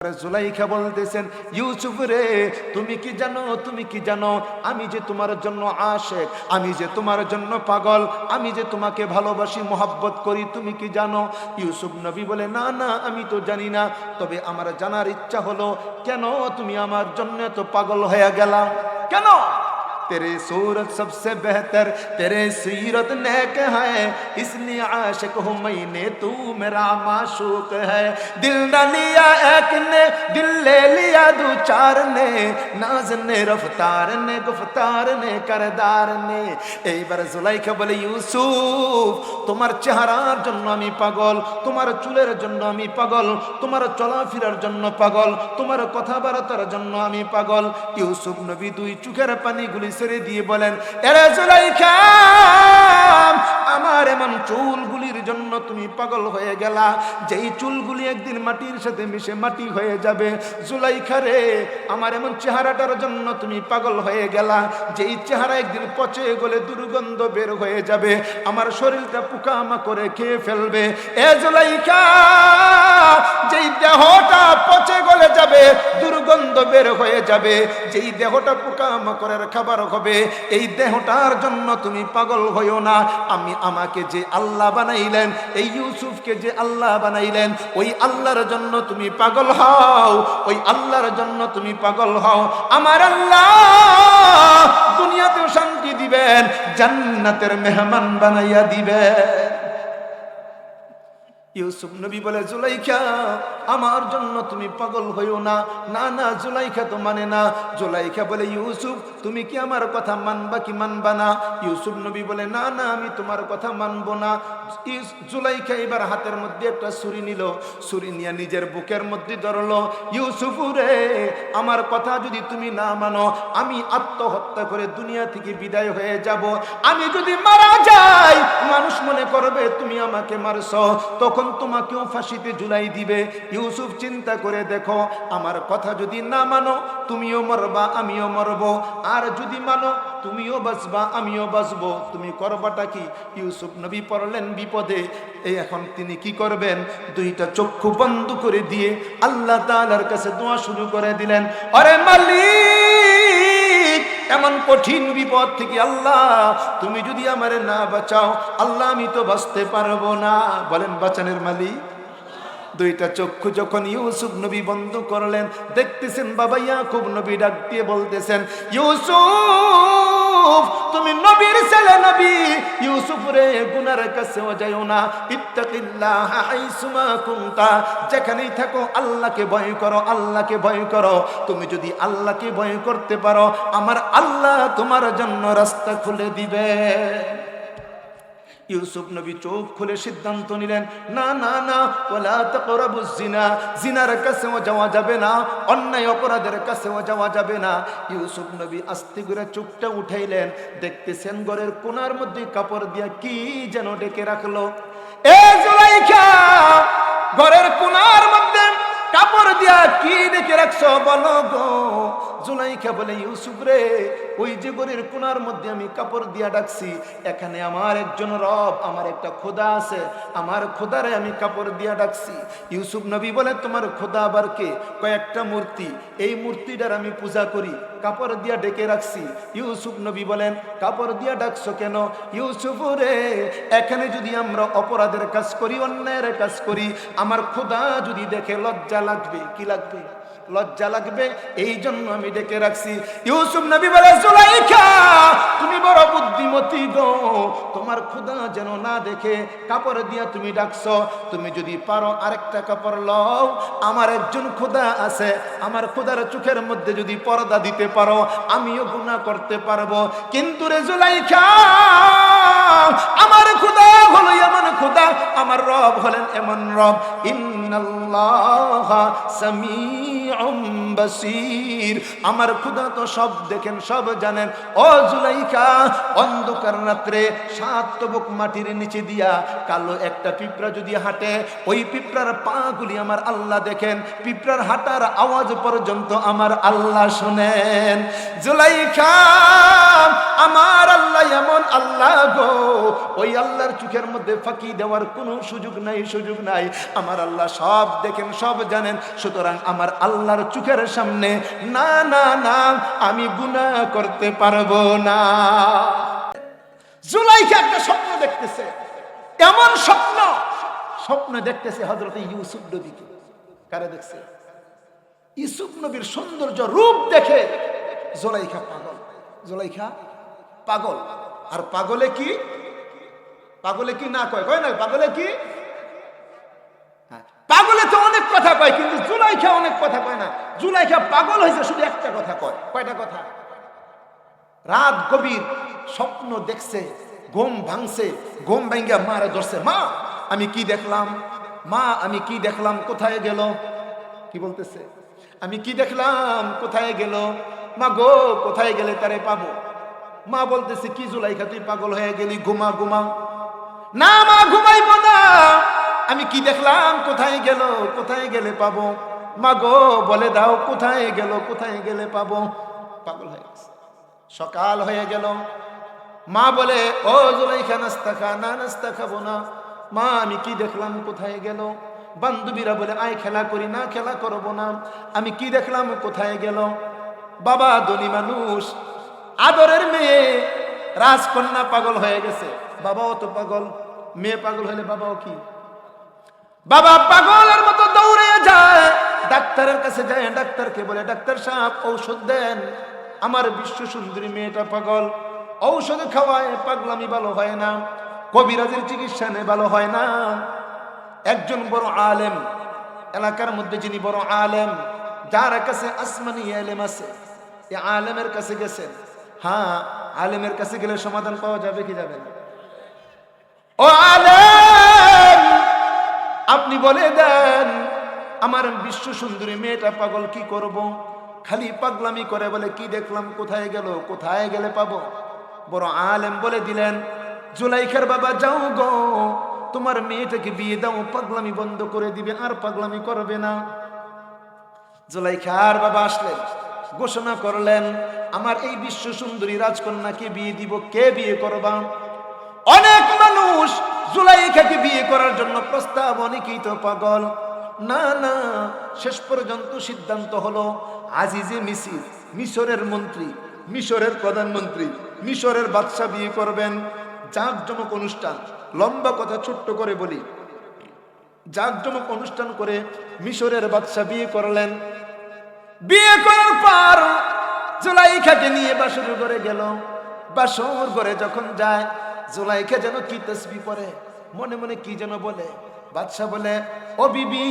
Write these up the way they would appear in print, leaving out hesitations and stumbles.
জুলাইখা বলতেছেন, ইউসুফ রে, তুমি কি জানো আমি যে তোমার জন্য আশেক, আমি যে তোমার জন্য পাগল, আমি যে তোমাকে ভালোবাসি, মোহাব্বত করি, তুমি কি জানো? ইউসুফ নবী বলে, না না, আমি তো জানি না, তবে আমার জানার ইচ্ছা হলো কেন তুমি আমার জন্য এত পাগল হয়ে গেলা, কেন? तेरे सूरत सबसे बेहतर, तेरे सीरत नेक है, इसलिए आशिक हूँ मैंने, तू मेरा माशूक है। दिल न लिया एक ने, दिल ले लिया दो चार ने, नाज ने रफ्तार ने, गुफ्तार ने, करदार ने। এইবার জুলাইখা বলে, ইউসুফ, তোমার চেহারার জন্য আমি পাগল, তোমার চুলের জন্য আমি পাগল, তোমার চলাফেরার জন্য পাগল, তোমার কথাবার্তার জন্য আমি পাগল। ইউসুফ নবী দুই চোখের পানিগুলি ছেড়ে দিয়ে বলেন, এরে জুলাইখা, আমার এমন চুলগুলির জন্য তুমি পাগল হয়ে গেলা, যেই চুলগুলি একদিন মাটির সাথে মিশে মাটি হয়ে যাবে। জুলাইখা রে, আমার এমন চেহারাটার জন্য তুমি পাগল হয়ে গেলা, যেই চেহারা একদিন পচে গলে দুর্গন্ধ বের হয়ে যাবে, আমার শরীরটা পোকামাকড়ে খেয়ে ফেলবে। এ জুলাইখা, যেই দেহটা পচে গলে যাবে, দুর্গন্ধ বের হয়ে যাবে, যেই দেহটা পোকামাকড়ের খাবার হবে, এই দেহটার জন্য তুমি পাগল হইও না। আমাকে যে আল্লাহ বানাইলেন, এই ইউসুফকে যে আল্লাহ বানাইলেন, ওই আল্লাহর জন্য তুমি পাগল হও, ওই আল্লাহর জন্য তুমি পাগল হও। আমার আল্লাহ দুনিয়াতেও শান্তি দিবেন, জান্নাতের মেহমান বানাইয়া দিবেন। ইউসুফ নবী বলে, জুলাইখা, আমার জন্য তুমি পাগল হইও না। না না, জুলাইখা তো মানে না। জুলাইখা বলে, ইউসুফ, তুমি কি আমার কথা মানবা কি মানবা না? ইউসুফ নবী বলে, না না, আমি তোমার কথা মানবো না। জুলাইখা এবার হাতের মধ্যে একটা ছুরি নিল, ছুরি নিয়ে নিজের বুকের মধ্যে ধরলো। ইউসুফ রে, আমার কথা যদি তুমি না মানো, আমি আত্মহত্যা করে দুনিয়া থেকে বিদায় হয়ে যাব। আমি যদি মারা যাই, মানুষ মনে করবে তুমি আমাকে মারছো, তখন তোমাকেও ফাঁসিতে ঝুলাই দিবে। ইউসুফ, চিন্তা করে দেখো, আমার কথা যদি না মানো, তুমিও মরবা, আমিও মরবো, আর যদি মানো, তুমিও বাঁচবা, আমিও বাঁচবো, তুমি করবাটা কি? ইউসুফ নবী পড়লেন বিপদে। এখন তিনি কি করবেন? দুইটা চক্ষু বন্ধ করে দিয়ে আল্লাহ তাআলার কাছে দোয়া শুরু করে দিলেন, আরে মালিক, এমন কঠিন বিপদ থেকে আল্লাহ তুমি যদি আমারে না বাঁচাও, আল্লাহ আমি তো বাঁচতে পারবো না। বলেন, বাঁচানের মালিক। দুইটা চক্ষু যখন ইউসুফ নবী বন্ধ করলেন, দেখতেছেন বাবা ইয়াকুব নবী ডাক দিয়ে বলতেছেন, ইউসুফ, তুমি নবীর ছেলে নবী, ইউসুফ রে, গুনার কাছেও যাইও না, ইত্তাকিল্লাহ হাইসুমা কুনতা, যেখানেই থাকো আল্লাহকে ভয় করো, আল্লাহকে ভয় করো। তুমি যদি আল্লাহকে ভয় করতে পারো, আমার আল্লাহ তোমার জন্য রাস্তা খুলে দিবে। ইউসুফ নবী চোখ খুলে সিদ্ধান্ত নিলেন, না না না, ওয়ালা তাকরাবুজ জিনা, জিনার কাছেও যাওয়া যাবে না, অন্যায় অপরাধের কাছেও যাওয়া যাবে না। ইউসুফ নবী আস্তে করে চোখটা উঠাইলেন, দেখতেছেন ঘরের কোণার মধ্যে কাপড় দিয়া কি যেন ঢেকে রাখলো। এ জুলাইখা, ঘরের কোণার মধ্যে কাপড় দিয়া কি ঢেকে রাখছো, বলো গো। জুলাইখা বলে, ইউসুফ রে, ওই যে ঘরের কোণার মধ্যে আমি কাপড় দিয়া ডাকছি, এখানে আমার একজন রব, আমার একটা খোদা আছে, আমার খোদারে আমি কাপড় দিয়া ডাকছি। ইউসুফ নবী বলে, তোমার খোদা আবার কে? কয়েকটা মূর্তি, এই মূর্তিটার আমি পূজা করি, কাপড় দিয়া ডেকে রাখছি। ইউসুফ নবী বলেন, কাপড় দিয়া ডাকছো কেন? ইউসুফ রে, এখানে যদি আমরা অপরাধের কাজ করি, অন্যায়ের কাজ করি, আমার খোদা যদি দেখে লজ্জা লাগবে। কি লাগবে? লজ্জা লাগবে, এই জন্য আমি ডেকে রাখছি। ইউসুফ নবী বলে, জুলাইখা, তুমি বড় বুদ্ধিমতী গো, তোমার খোদা যেন না দেখে কাপড় দিয়া তুমি ডাকছো। তুমি যদি পারো আরেকটা কাপড় লও, আমার একজন খোদা আছে, আমার খোদার চোখের মধ্যে যদি পর্দা দিতে পারো, আমিও গুনাহ করতে পারবো। কিন্তু রে জুলাইখা, আমার খোদা হলো এমন খোদা, আমার রব হলেন এমন রব, ইন্নাল্লাহা সামিউম বাসীর, আমার খোদা তো সব দেখেন, সব জানেন। ও জুলাইখা, অন্ধকার রাত্রে 7 তবক মাটির নিচে দিয়া কালো একটা পিঁপড়া যদি হাঁটে, ওই পিঁপড়ার পা গুলি আমার আল্লাহ দেখেন, পিঁপড়ার হাঁটার আওয়াজ পর্যন্ত আমার আল্লাহ শুনেন। জুলাইখা, আমার আল্লাহ এমন আল্লাহ গো, ওই আল্লাহর চোখের মধ্যে ফাঁকি দেওয়ার কোনো সুযোগ নাই। আমার আল্লাহ সব দেখেন, সব জানেন। সুতরাং আমার আল্লাহর চোখের সামনে না আমি গুনাহ করতে পারবো না। জুলাইখা একটা স্বপ্ন দেখতেছে, এমন স্বপ্ন দেখতেছে হযরত ইউসুফ নবীকে। কারে দেখছে? ইউসুফ নবীর সৌন্দর্য রূপ দেখে জুলাইখা পাগল। আর পাগলে কি না কয় না? পাগলে কি? পাগলে তো অনেক কথা কয়, কিন্তু জুলাইখা অনেক কথা কয় না। জুলাইখা পাগল হয়েছে, শুধু একটা কথা কয়। কয়টা কথা? রাত গভীর স্বপ্ন দেখছে, ঘুম ভাঙছে, ঘুম ভাঙ্গা মারে ধরছে। মা আমি কি দেখলাম? কোথায় গেল? কি বলতেছে? আমি কি দেখলাম? কোথায় গেল? মা গো, কোথায় গেলে তারে পাবো? মা বলতেছে, কি জুলাইখা তুই পাগল হয়ে গেলি? ঘুমা। না মা, ঘুমাইবো না। আমি কি দেখলাম? কোথায় গেলে পাবো? মা গো বলে দাও, কোথায় গেলে পাবো? পাগল হয়ে গেছে। সকাল হয়ে গেল। মা বলে, ও জুলাইখা নাস্তা খা। না, নাস্তা খাবো না। মা আমি কি দেখলাম? কোথায় গেল? বান্ধবীরা বলে, আয় খেলা করি। না, খেলা করবো না। আমি কি দেখলাম? কোথায় গেল? বাবা ধনী মানুষ, আদরের মেয়ে রাজকন্যা পাগল হয়ে গেছে, বাবাও তো পাগল। মেয়ে পাগল হলে বাবাও কি? বাবা পাগলের মতো দৌড়ে যায়, ডাক্তারের কাছে যায়। ডাক্তারকে বলে, ডাক্তার সাহেব ঔষধ দেন, আমার বিশ্ব সুন্দরী মেয়েটা পাগল। ঔষধ খাওয়ায়, পাগলামি ভালো হয় না, কবিরাজের চিকিৎসা নেই, ভালো হয় না। একজন বড় আলেম, এলাকার মধ্যে যিনি বড় আলেম, যার কাছে আসমানি ইলম আছে, এই আলেমের কাছে গেছেন। হ্যাঁ, আলেমের কাছে গেলে সমাধান পাওয়া যাবে কি যাবে না? ও আলেম, আপনি বলে দেন, আমার বিশ্ব সুন্দরী মেয়েটা পাগল, কি করব? খালি পাগলামি করে, বলে কি দেখলাম? কোথায় গেলে পাবো? বড় আলেম বলে দিলেন, জুলাইখার বাবা যাও গো, তোমার মেয়েটাকে বিয়ে দাও, পাগলামি বন্ধ করে দিবে, আর পাগলামি করবে না। জুলাইখার বাবা আসলেন, ঘোষণা করলেন, আমার এই বিশ্ব সুন্দরী রাজকন্যাকে বিয়ে দিব। কে বিয়ে করবা? অনেক মানুষ জুলাইখাকে বিয়ে করার জন্য প্রস্তাব, অনেকেই তো পাগল। না, শেষ পর্যন্ত সিদ্ধান্ত হলো, আজিজে মিসির, মিশরের মন্ত্রী, মিশরের প্রধানমন্ত্রী, মিশরের বাদশা বিয়ে করবেন। জাঁকজমক অনুষ্ঠান, লম্বা কথা ছোট্ট করে বলি, জাঁকজমক অনুষ্ঠান করে মিশরের বাদশা বিয়ে করলেন। বিয়ে করার পর জুলাইখাকে নিয়ে বাসর ঘরে গেল। বাসর ঘরে যখন যায়, জুলাইখা যেন কি তাসবিহ পড়ে, মনে মনে কি যেন বলে। বাদশা বলে, ও বিবি,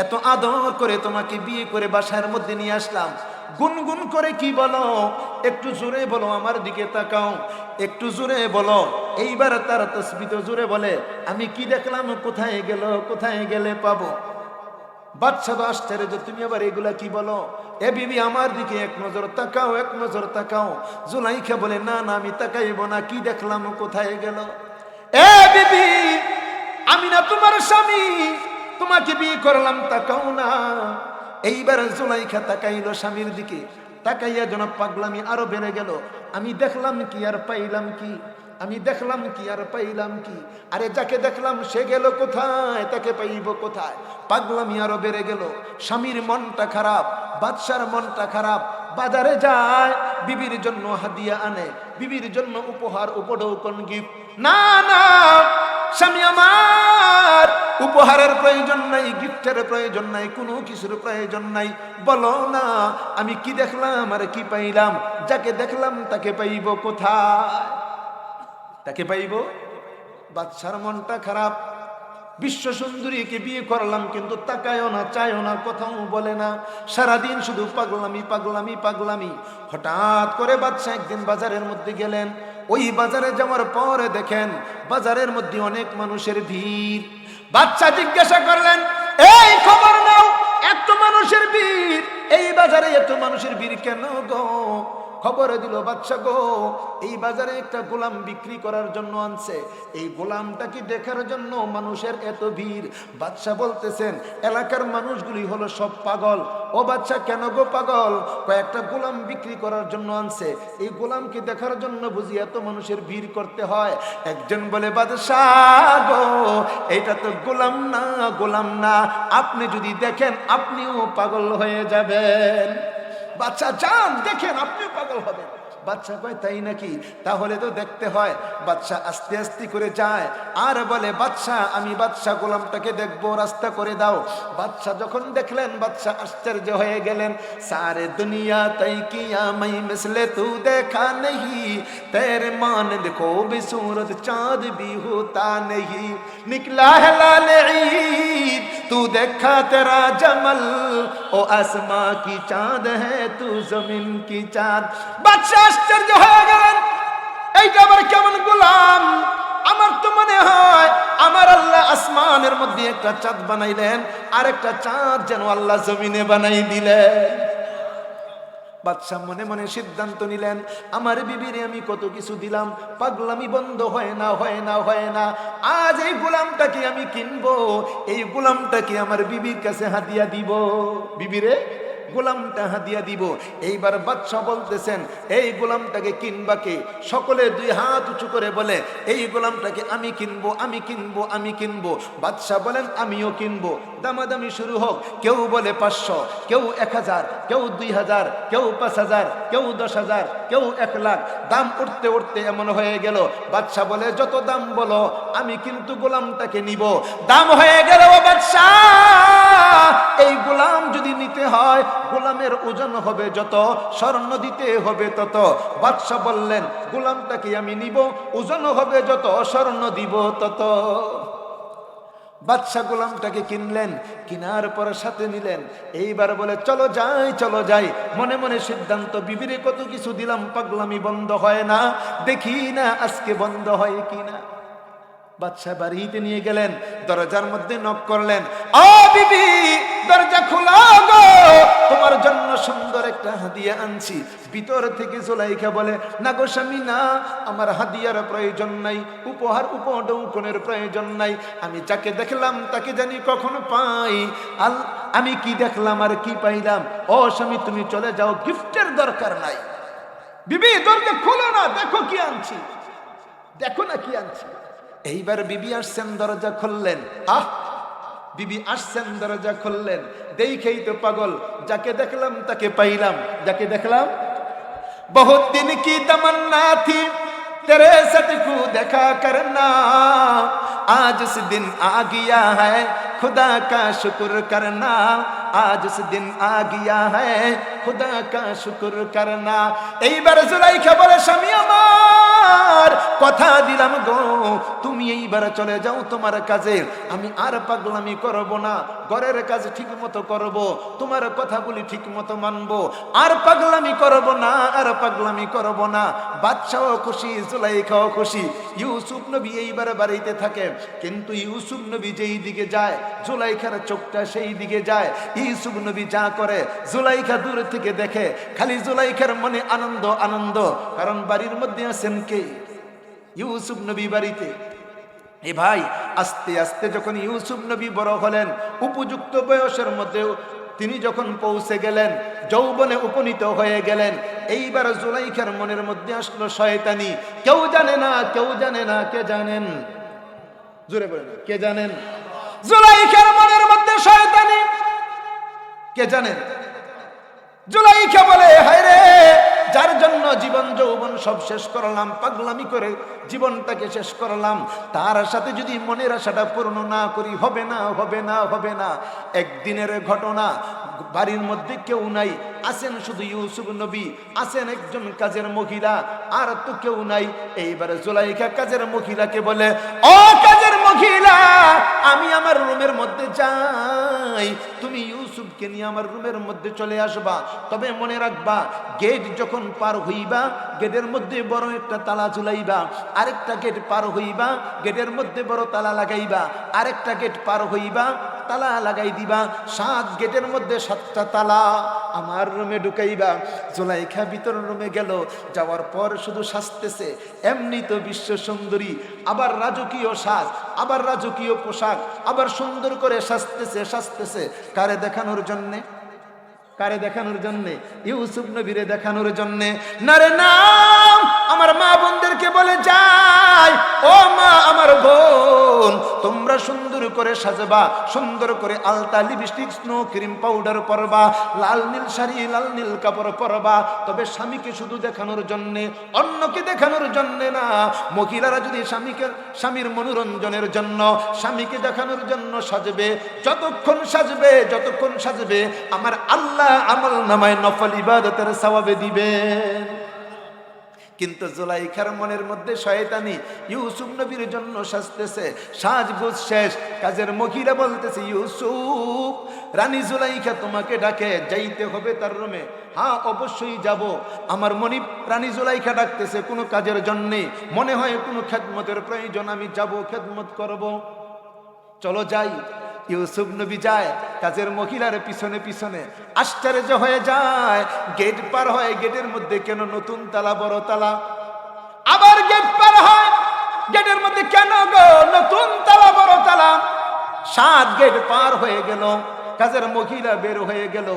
এত আদর করে তোমাকে বিয়ে করে বাসার মধ্যে নিয়ে আসলাম, গুনগুন করে কি বলো? একটু জোরে বলো, আমার দিকে তাকাও, একটু জোরে বলো। এইবার তার তাসবিহ জোরে বলে, আমি কি দেখলাম? কোথায় গেলে পাবো? বাদশা তো আশ্চর্য, তুমি আবার এগুলা কি বলো? এ বিবি, আমার দিকে এক নজর তাকাও। জুলাইখা বলে, না, আমি তাকাইব না। কি দেখলাম? কোথায় গেল? এ বিবি, আমি না তোমার স্বামী, তোমাকে বিয়ে করলাম, তাকাও না। এইবার জুলাইখা তাকাইল স্বামীর দিকে, তাকাইয়া যেন পাগলামি আরো বেড়ে গেল। আমি দেখলাম কি আর পাইলাম কি? আরে যাকে দেখলাম সে গেল কোথায়? তাকে পাইব কোথায়? পাগলামি আরো বেড়ে গেল। স্বামীর মনটা খারাপ, বাদশার মনটা খারাপ। বাজারে যায়, বিবির জন্য হাদিয়া আনে, বিবির জন্য উপহার, উপঢৌকন, গিফট। না, স্বামী আমার, উপহারের প্রয়োজন নাই, গিফটের প্রয়োজন নাই, কোনো কিছুর প্রয়োজন নাই। বলো না, আমি কি দেখলাম আর কি পাইলাম? যাকে দেখলাম তাকে পাইব কোথায়? তাকে পাইব? বাদশার মনটা খারাপ। বিশ্ব সুন্দরীকে বিয়ে করলাম, কিন্তু তাকায়ও না, চায়ও না, কথাও বলে না, সারাদিন শুধু পাগলামি। হঠাৎ করে বাদশা একদিন বাজারের মধ্যে গেলেন। ওই বাজারে যাওয়ার পরে দেখেন বাজারের মধ্যে অনেক মানুষের ভিড়। বাদশা জিজ্ঞাসা করলেন, এই খবর নাও, এত মানুষের ভিড়, এই বাজারে এত মানুষের ভিড় কেন গো? খবর দিল বাদশা, গো, এই বাজারে একটা গোলাম বিক্রি করার জন্য আনছে, এই গোলামটাকে দেখার জন্য মানুষের এত ভিড়। বাদশা বলতেছেন, এলাকার মানুষগুলি হলো সব পাগল, ও বাচ্চা কেন গো পাগল? কয়েকটা গোলাম বিক্রি করার জন্য আনছে, এই গোলামকে দেখার জন্য বুঝি এত মানুষের ভিড় করতে হয়? একজন বলে বাদশাহ গো, এটা তো গোলাম না, গোলাম না, আপনি যদি দেখেন আপনিও পাগল হয়ে যাবেন। বাচ্চা যান দেখেন, আপনিও পাগল হবেন। বাচ্চা কয় তাই নাকি? তাহলে তো দেখতে হয়। বাচ্চা আস্তে আস্তে করে যায় আর বলে বাচ্চা আমি বাচ্চা গোলামটাকে দেখবো, রাস্তা করে দাও। বাচ্চা যখন দেখলেন বাচ্চা আশ্চর্য হয়ে গেলেন। সারে দুনিয়া তাই কিয়া মাই মিসলে তু দেখা नहीं, तेरे मानंद को भी सूरत चांद भी होता नहीं, निकला है लाल ईद तू देखा तेरा जमल, ओ आसमां की चांद है तू जमीन की चांद। বাদশা আশ্চর্য হয়ে গেলেন, এইটা আবার কেমন গোলাম? আমার তো মনে হয় আমার আল্লাহ আসমানের মধ্যে একটা চাঁদ বানাইলেন, আর একটা চাঁদ যেন আল্লাহ জমিনে বানাই দিলেন। বাদশা মনে মনে সিদ্ধান্ত নিলেন, আমার বিবিরে আমি কত কিছু দিলাম, পাগলামি বন্ধ হয় না, হয় না, হয় না। আজ এই গোলামটাকে আমি কিনবো, এই গোলামটাকে আমার বিবির কাছে হাদিয়া দিব, বিবিরে গোলামটা হাদিয়া দিব। এইবার বাদশা বলতেছেন এই গোলামটাকে কিনবা কে? সকলে দুই হাত উঁচু করে বলে এই গোলামটাকে আমি কিনবো, আমি কিনবো, আমি কিনবো। বাদশা বলেন আমিও কিনবো। দামাদামি শুরু হোক, কেউ বলে 500, কেউ 1000, কেউ 2000, কেউ 5000, কেউ 10,000, কেউ 1 লাখ। দাম উঠতে উঠতে এমন হয়ে গেল, বাদশা বলে যত দাম বলো, আমি কিন্তু গোলামটাকে নিব। দাম হয়ে গেল, ও বাদশা এই গোলাম যদি নিতে হয় গোলামের ওজন হবে যত, স্বর্ণ দিতে হবে তত। বাদশা বললেন গোলামটাকে আমি নিব, ওজন হবে যত, স্বর্ণ দিব তত। বাদশা গোলামটাকে কিনলেন, কিনার পর সাথে নিলেন। এইবার বলে চলো যাই, চলো যাই। মনে মনে সিদ্ধান্ত, বিবিরে কত কিছু দিলাম, পাগলামি বন্ধ হয় না, দেখি না আজকে বন্ধ হয় কিনা। বাদশা বাড়িতে নিয়ে গেলেন, দরজার মধ্যে নক করলেন, ও বিবি দরজা খোলা গো, তোমার জন্য সুন্দর একটা হাদিয়া আনছি। ভিতর থেকে জুলাইখা বলে না গো স্বামী না, আমার হাদিয়ার প্রয়োজন নাই, উপহার উপঢৌকনের প্রয়োজন নাই। আমি যাকে দেখলাম তাকে জানি কখনো পাই, আমি কি দেখলাম আর কি পাইলাম? ও স্বামী তুমি চলে যাও, গিফটের দরকার নাই। বিবি দরজা খোলো না, দেখো কি আনছি, দেখো না কি আনছি। এইবার বিবি আসছেন, দরজা খুললেন। বিবি আসছেন, দরজা খুললেন, দেখেই তো পাগল, যাকে দেখলাম তাকে পাইলাম, যাকে দেখলাম। বহুত দিন কি তমন্না থি तेरे साथ को देखा करना, आज उस दिन आ गया है खुदा का शुक्र करना, आज उस दिन आ गया है खुदा का शुक्र करना। এইবার জুলাইখা বলে স্বামী আমার কথা দিলাম গো, তুমি এইবার চলে যাও তোমার কাজে, আমি আর পাগলামি করব না, ঘরের কাজ ঠিক মতো করব, তোমার কথাগুলি ঠিক মতো মানবো, আর পাগলামি করব না, আর পাগলামি করব না। বাদশাও খুশি, জুলাইখাও খুশি। ইউসুফ নবী এইবার বাড়িতে থাকে, কিন্তু ইউসুফ নবী যেই দিকে যায় জুলাইখার চোখটা সেই দিকে যায়। ইউসুফ নবী যা করে জুলাইখা দূর থেকে দেখে, খালি জুলাইখার মনে আনন্দ আনন্দ, কারণ বাড়ির মধ্যে আছেন কে? ইউসুফ নবী বাড়িতে। এ ভাই আস্তে আস্তে যখন ইউসুফ নবী বড় হলেন, উপযুক্ত বয়সের মধ্যে তিনি যখন পৌঁছে গেলেন, যৌবনে উপনীত হয়ে গেলেন, এইবার জুলাইখার মনের মধ্যে আসলো শয়তানি। কেউ জানে না, কেউ জানে না, কে জানেন? জোরে বলেন কে জানেন? জুলাইখার মনের মধ্যে শয়তানি, কে জানেন? জুলাইখা বলে হায় রে, যার জন্য জীবন যৌবন সব শেষ করলাম, পাগলামি করে জীবনটাকে শেষ করলাম, তার সাথে যদি মনের আশাটা পূর্ণ না করি, হবে না, হবে না, হবে না। একদিনের ঘটনা, বাড়ির মধ্যে কেউ নাই, আছেন শুধু ইউসুফ নবী, আছেন একজন কাজের মহিলা, আর তো কেউ নাই। এইবারে জুলাইখা কাজের মহিলাকে বলে, ও কাজের মহিলা, আমি আমার রুমের মধ্যে যাই, তুমি ইউসুফকে নিয়ে আমার রুমের মধ্যে চলে আসবা। তবে মনে রাখবা, গেট যখন পার হইবা, গেটের মধ্যে বড় একটা তালা ঝুলাইবা, আরেকটা গেট পার হইবা, গেটের মধ্যে বড় তালা লাগাইবা, আরেকটা গেট পার হইবা, তালা লাগাই দিবা, 7 গেটের মধ্যে 7টা তালা আমার রুমে ঢুকাইবা। জুলাইখা ভিতর রুমে গেল, যাওয়ার পর শুধু সাজতেছে, এমনি তো বিশ্ব সুন্দরী, আবার রাজকীয় সাজ, আবার রাজকীয় পোশাক, আবার সুন্দর করে সাজতেছে, সাজতেছে কারে দেখানোর জন্যে? কারে দেখানোর জন্যে? ইউসুফ নবীরে দেখানোর জন্যে। নারে নাম আমার মা বোনদেরকে বলে যায়, ও মা আমার বোন, তোমরা সুন্দর করে সাজবা, সুন্দর করে আলতা, লিপস্টিক, স্নো ক্রিম, পাউডার পরবা, লাল নীল শাড়ি, লাল নীল কাপড় পরবা। তবে স্বামীকে শুধু দেখানোর জন্যে, অন্যকে দেখানোর জন্যে না। মহিলারা যদি স্বামীর মনোরঞ্জনের জন্য, স্বামীকে দেখানোর জন্য সাজবে, যতক্ষণ সাজবে আমার আল্লাহ আমল নামায় নফল ইবাদতের সওয়াবে দিবেন। কিন্তু জুলাইখার মনের মধ্যে শয়তানি, ইউসুফ নবীর জন্য সাজতেছে, সাজগোজ শেষ, কাজের মহিলা বলতেছে, ইউসুফ, রানী জুলাইখা তোমাকে ডাকে, যাইতে হবে তার রুমে। হ্যাঁ, অবশ্যই যাব। আমার মনিব রানী জুলাইখা ডাকতেছে কোনো কাজের জন্যে, মনে হয় কোনো খেদমতের প্রয়োজন, আমি যাব, খেদমত করব, চলো যাই। ইউসুফ নবী যায় কাজের মহিলার পিছনে পিছনে, আশ্চর্য হয়ে যায়, গেট পার হয়, গেটের মধ্যে কেন নতুন তালা, বড় তালা। আবার গেট পার হয়, গেটের মধ্যে কেন গো নতুন তালা, বড় তালা। 7 গেট পার হয়ে গেল, কাজের মহিলা বের হয়ে গেল।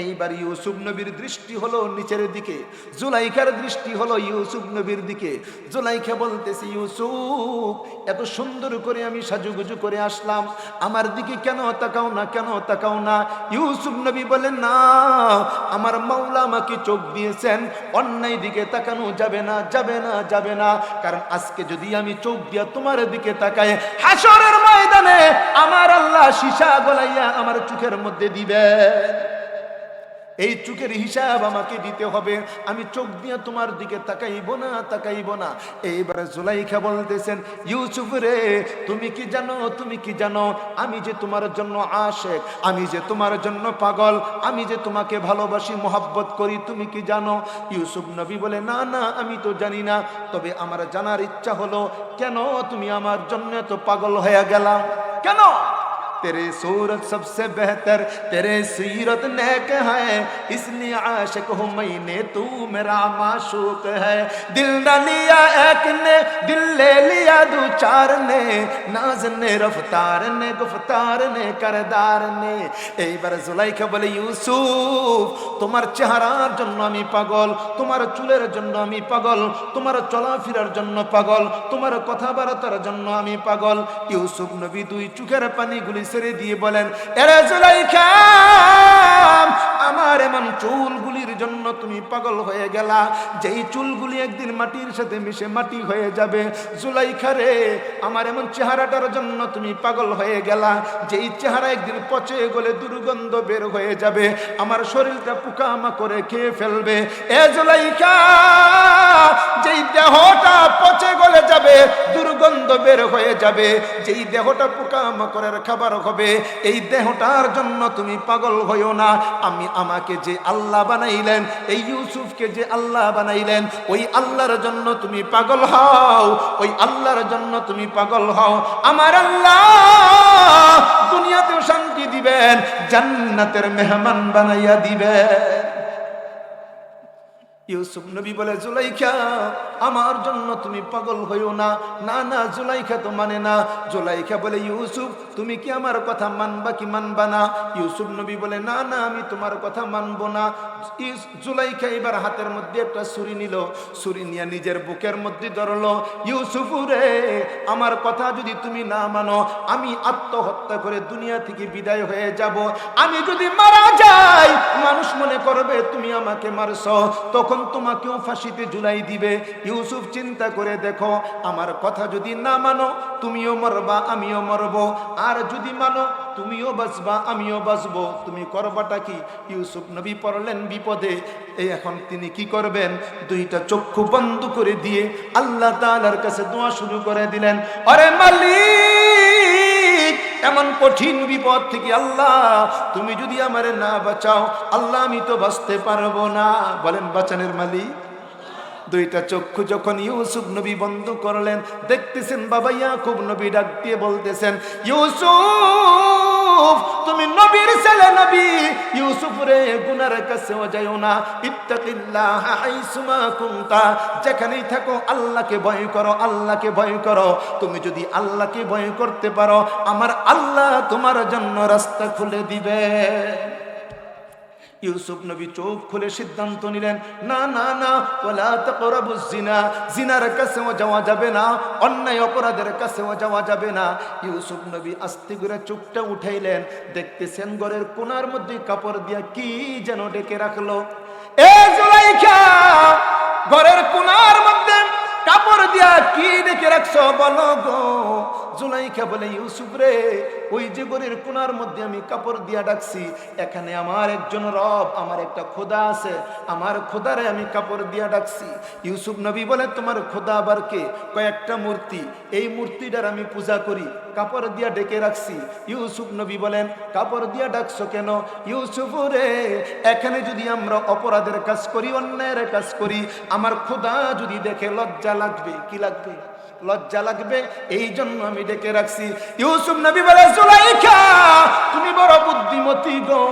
এইবার ইউসুফ নবীর দৃষ্টি হলো নিচের দিকে, জুলাইখার দৃষ্টি হলো ইউসুফ নবীর দিকে। জুলাইখা বলতেছে, ইউসুফ, এত সুন্দর করে আমি সাজুগুজু করে আসলাম, আমার দিকে কেন তাকাও না, কেন তাকাও না? ইউসুফ নবী বলেন, না, আমার মাওলা আমাকে চোখ দিয়েছেন, অন্যায় দিকে তাকানো যাবে না, যাবে না, যাবে না। কারণ আজকে যদি আমি চোখ দিয়া তোমার দিকে তাকাই, হাসরের ময়দানে আমার আল্লাহ সীসা গলাইয়া আমার চোখের মধ্যে দিবেন। এই চোখের হিসাব আমাকে দিতে হবে, আমি চোখ দিয়ে তোমার দিকে তাকাইব না, তাকাইব না। এইবারে জুলাইখা বলতেছেন, ইউসুফ রে, তুমি কি জানো, তুমি কি জানো, আমি যে তোমার জন্য আশেক, আমি যে তোমার জন্য পাগল, আমি যে তোমাকে ভালোবাসি, মোহাব্বত করি, তুমি কি জানো? ইউসুফ নবী বলে, না না, আমি তো জানি না, তবে আমার জানার ইচ্ছা হলো, কেন তুমি আমার জন্য এত পাগল হয়ে গেলা, কেন? तेरे सूरत सबसे बेहतर, तेरे सीरत नेक है, इसलिए आशिक हूँ मैंने, तू मेरा माशूक है। दिल न लिया एक ने, दिल ले लिया दो चार ने, नाज ने, रफ्तार ने, गुफ्तार ने, करदार ने। এইবার জুলাইখা বলে, ইউসুফ, তোমার চেহারার জন্য আমি পাগল, তোমার চুলের জন্য আমি পাগল, তোমার চলাফেরার জন্য পাগল, তোমার কথাবার্তার জন্য আমি পাগল। ইউসুফ নবী দুই চোখের পানিগুলি ছেড়ে দিয়ে বলেন, এরে জুলাইখা, আমার এমন চুলগুলির জন্য তুমি পাগল হয়ে গেলা, যেই চুলগুলি একদিন মাটির সাথে মিশে মাটি হয়ে যাবে। জুলাইখা রে, আমার এমন চেহারাটার জন্য তুমি পাগল হয়ে গেলা, যেই চেহারা একদিন পচে গলে দুর্গন্ধ বের হয়ে যাবে, আমার শরীরটা পোকামাকড়ে খেয়ে ফেলবে। এ জুলাইখা, যেই দেহটা পচে গলে যাবে, দুর্গন্ধ বের হয়ে যাবে, যেই দেহটা পোকামাকড়ের খাবার হবে, এই দেহটার জন্য তুমি পাগল হইও না। আমাকে যে আল্লাহ বানাইলেন, এই ইউসুফকে যে আল্লাহ বানাইলেন, ওই আল্লাহর জন্য তুমি পাগল হও, ওই আল্লাহর জন্য তুমি পাগল হও। আমার আল্লাহ দুনিয়াতেও শান্তি দিবেন, জান্নাতের মেহমান বানাইয়া দিবেন। ইউসুফ নবী বলে, জুলাইখা, আমার জন্য তুমি পাগল হইও না। না না, জুলাইখা তো মানে না। জুলাইখা বলে, ইউসুফ, তুমি কি আমার কথা মানবা কি মানবা না? ইউসুফ নবী বলে, না না, আমি তোমার কথা মানবো না। জুলাইখা এবার হাতের মধ্যে একটা ছুরি নিল, ছুরি নিয়ে নিজের বুকের মধ্যে ধরলো। ইউসুফ রে, আমার কথা যদি তুমি না মানো, আমি আত্মহত্যা করে দুনিয়া থেকে বিদায় হয়ে যাব। আমি যদি মারা যাই, মানুষ মনে করবে তুমি আমাকে মারছো, তখন তোমাকেও ফাঁসিতে ঝুলাই দিবে। ইউসুফ, চিন্তা করে দেখো, আমার কথা যদি না মানো, তুমিও মরবা, আমিও মরব, আর যদি মানো, তুমিও বাঁচবা, আমিও বাঁচবো, তুমি করবাটা কি? ইউসুফ নবী পড়লেন বিপদে। এখন তিনি কি করবেন? দুইটা চক্ষু বন্ধ করে দিয়ে আল্লাহ তাআলার কাছে দোয়া শুরু করে দিলেন, আরে মালিক, এমন কঠিন বিপদ থেকে আল্লাহ তুমি যদি আমারে না বাঁচাও, আল্লাহ আমি তো বাঁচতে পারবো না। বলেন, বাঁচানের মালিক। দুইটা চক্ষু যখন ইউসুফ নবী বন্ধ করলেন, দেখতেছেন বাবা ইয়াকুব নবী ডাক দিয়ে বলতেছেন, ইউসুফ, তুমি নবীর ছেলে নবী, ইউসুফ রে, গুনার কাছেও যাইও না, ইত্তাকিল্লাহ হাইসুমা কুনতা, যেখানেই থাকো আল্লাহকে ভয় করো, আল্লাহকে ভয় করো। তুমি যদি আল্লাহকে ভয় করতে পারো, আমার আল্লাহ তোমার জন্য রাস্তা খুলে দিবে। ইউসুফ নবী চোখ খুলে সিদ্ধান্ত নিলেন, না না না, ওয়ালা তাকরাবুজ জিনা, জিনার কাছেও যাওয়া যাবে না, অন্যায় অপরাধের কাছেও যাওয়া যাবে না। ইউসুফ নবী আস্তে করে চোখটা উঠাইলেন, দেখতেছেন ঘরের কোণার মধ্যে কাপড় দিয়া কি যেন ডেকে রাখলো। এ জুলাইখা, ঘরের কোণার মধ্যে কাপড় দিয়া কি ডেকে রাখছো বলো গো। জুলাইখা বলে, ইউসুফ রে, ওই যে ঘরের কোণার মধ্যে আমি কাপড় দিয়া ডাকছি, এখানে আমার একজন রব, আমার একটা খোদা আছে, আমার খোদারে আমি কাপড় দিয়া ডাকছি। ইউসুফ নবী বলে, তোমার খোদা আবার কে? কয়েকটা মূর্তি, এই মূর্তিটার আমি পূজা করি, কাপড় দিয়া ডেকে রাখছি। ইউসুফ নবী বলেন, কাপড় দিয়া ডাকছো কেন? ইউসুফ রে, এখানে যদি আমরা অপরাধের কাজ করি, অন্যায়ের কাজ করি, আমার খোদা যদি দেখে লজ্জা লাগবে। কি লাগবে? লজ্জা লাগবে, এই জন্য আমি ডেকে রাখছি। ইউসুফ নবী বলে, জুলাইখা তুমি বড় বুদ্ধিমতী গো,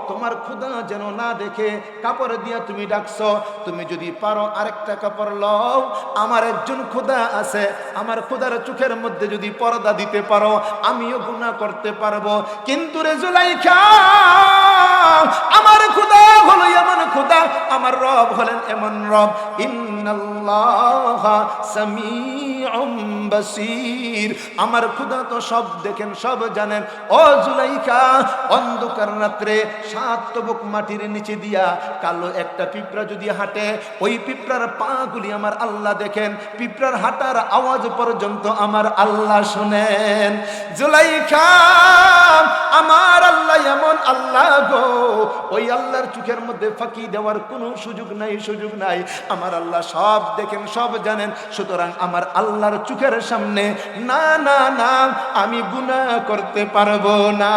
তোমার খোদা যেন না দেখে কাপড় দিয়া তুমি ডাকছো। তুমি যদি পারো আরেকটা কাপড় লও, আমার একজন খোদা আছে, আমার খোদার চোখের মধ্যে যদি পর্দা দিতে পারো, আমিও গুনাহ করতে পারবো। কিন্তু রে জুলাইখা, আমার খোদা হলো এমন খোদা, আমার রব হলেন এমন রব, ইন্নাল্লাহা সামিউম বাসীর, আমার খোদা তো সব দেখেন, সব জানেন। ও জুলাইখা, অন্ধকার রাত্রে 7 তবক মাটির নিচে দিয়া কালো একটা পিঁপড়া যদি হাঁটে, ওই পিঁপড়ার পা গুলি আমার আল্লাহ দেখেন, পিঁপড়ার হাঁটার আওয়াজ পর্যন্ত আমার আল্লাহ শুনেন। জুলাইখা, আমার আল্লাহ এমন আল্লাহ গো, ওই আল্লাহর চোখের মধ্যে ফাঁকি দেওয়ার কোনো সুযোগ নাই, সুযোগ নাই। আমার আল্লাহ সব দেখেন, সব জানেন। সুতরাং আমার আল্লাহর চোখের সামনে না না না, আমি গুনাহ করতে পারবো না।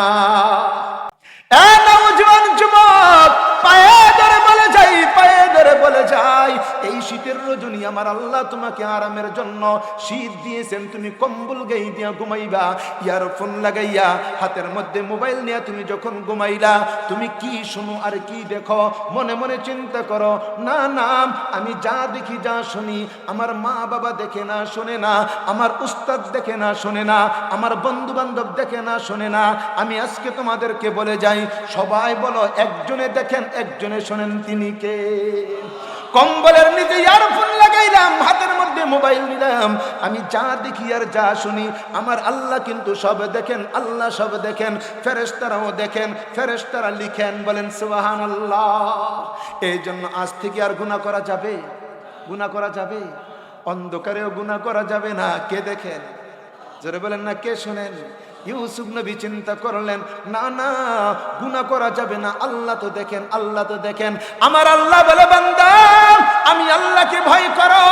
এ নওজোয়ান যুবক, পায়ে ধরে বলে যাই, পায়ে ধরে বলে যাই, এই শীতের রজনী আমার আল্লাহ তোমাকে আরামের জন্য শীত দিয়েছেন, তুমি কম্বল গায়ে দিয়া ঘুমাইবা, ইয়ারফোন লাগাইয়া, হাতের মধ্যে মোবাইল নিয়ে তুমি যখন ঘুমাইলা, তুমি কি শুনো আর কি দেখো? মনে মনে চিন্তা করো, না না, আমি যা দেখি, যা শুনি, আমার মা বাবা দেখে না, শোনে না, আমার উস্তাদ দেখে না, শোনে না, আমার বন্ধু বান্ধব দেখে না, শোনে না। আমি আজকে তোমাদেরকে বলে যাই, সবাই বলো, একজনে দেখেন, একজনে শোনেন, তিনি কে? কম্বলের নিচে ইয়ারফোন লাগাইলাম, হাতের মধ্যে মোবাইল নিলাম, আমি যা দেখি আর যা শুনি, আমার আল্লাহ কিন্তু সব দেখেন, আল্লাহ সব দেখেন, ফেরেশতারাও দেখেন, ফেরেশতারা লিখেন। বলেন সুবহানাল্লাহ। এই জন্য আজ থেকে আর গুনাহ করা যাবে? গুনাহ করা যাবে? অন্ধকারেও গুনাহ করা যাবে না। কে দেখেন? জোরে বলেন না, কে শোনেন? ইউসুফ নবী চিন্তা করলেন, না না, গুনাহ করা যাবে না, আল্লাহ তো দেখেন, আল্লাহ তো দেখেন। আমার আল্লাহ বলে, বান্দা আমি আল্লাহকে ভয় করো।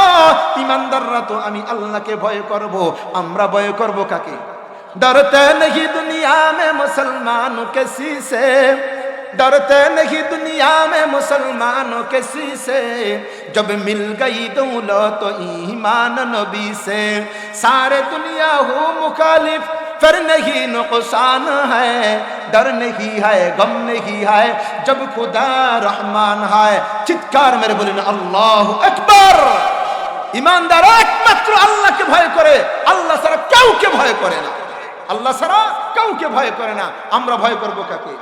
ইমানদাররা তো আমি আল্লাহকে ভয় করব। আমরা ভয় করব কাকে? ডরতে नहीं दुनिया में मुसलमानों किसी से, डरते नहीं दुनिया में मुसलमानों किसी से, जब मिल गई दौलत तो ईमान नबी से, सारे दुनिया हो मुखालिफ फिर नहीं नुकसान है, डर नहीं है, गम नहीं है, जब खुदा रहमान है। चित्कार मेरे बोलें अल्लाह अकबर। ईमानदार एकमात्र আল্লাহকে ভয় করে, আল্লাহ ছাড়া কাউকে ভয় করে না, আল্লাহ ছাড়া কাউকে ভয় করে না। আমরা ভয় করব কাকে?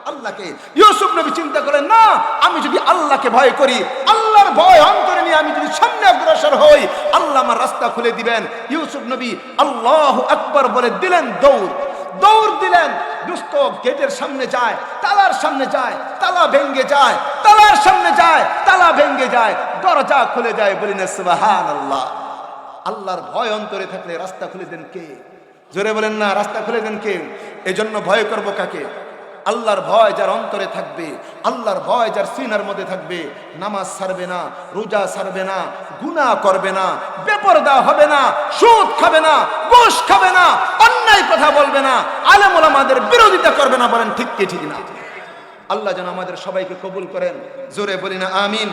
আল্লাহকে। ইউসুফ নবী চিন্তা করেন, না, আমি যদি আল্লাহকে ভয় করি, আল্লাহর ভয় অন্তরে নিয়ে আমি যদি সামনে অগ্রসর হই, আল্লাহ আমার রাস্তা খুলে দিবেন। ইউসুফ নবী আল্লাহু আকবার বলে দিলেন, দৌড়, দৌড় দিলেন। দুষ্ট গেটের সামনে যায়, তালার সামনে যায়, তালা ভেঙ্গে যায়, তালার সামনে যায়, তালা ভেঙ্গে যায়, দরজা খুলে যায়। বলেন সুবহানাল্লাহ। আল্লাহর ভয় অন্তরে থাকলে রাস্তা খুলে দেন কে? জোরে বলেন না, রাস্তা খুলে দেন কে? এজন্য ভয় করব কাকে? আল্লাহর ভয় যার অন্তরে থাকবে, আল্লাহর ভয় যার সিনার মধ্যে থাকবে, নামাজ ছাড়বে না, রোজা ছাড়বে না, গুনাহ করবে না, বেপরদা হবে না, সুদ খাবে না, ঘুষ খাবে না, অন্যায় কথা বলবে না, আলেম ওলামাদের বিরোধিতা করবে না। বলেন ঠিক কি ঠিক না? আল্লাহ যেন আমাদের সবাইকে কবুল করেন। জোরে বলি না আমিন।